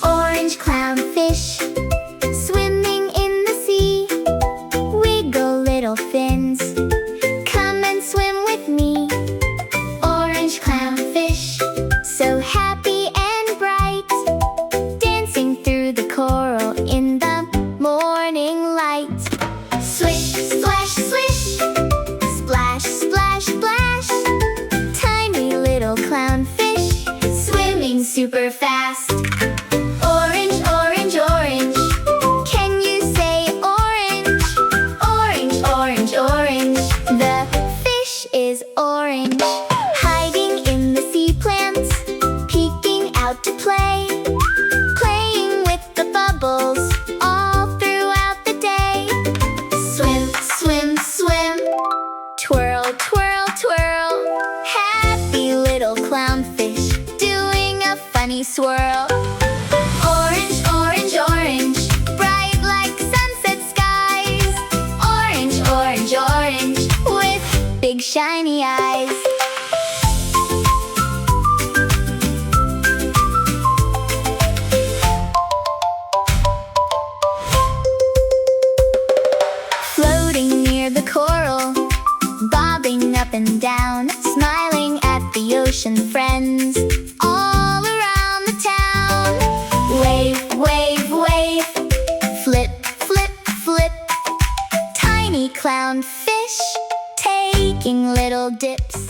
Orange clownfish, swimming in the sea. Wiggle little fins, come and swim with me. Orange clownfish, so happy and bright, dancing through the coral in the morning light. Swish, splash, swish, splash, splash, splash. Tiny little clownfish, swimming super fast. Orange, orange, orange. Can you say orange? Orange, orange, orange. The fish is orange. Hiding in the sea plants, peeking out to play, playing with the bubbles all throughout the day. Swim, swim, swim, twirl, twirl, twirl. Happy little clownfish, doing a funny swirl. Orange, orange, orange, bright like sunset skies. Orange, orange, orange, with big shiny eyes. Floating near the coral, bobbing up and down, smiling at the ocean friends all around the town. Wave, wave, wave, flip, flip, flip. Tiny clownfish, taking little dips.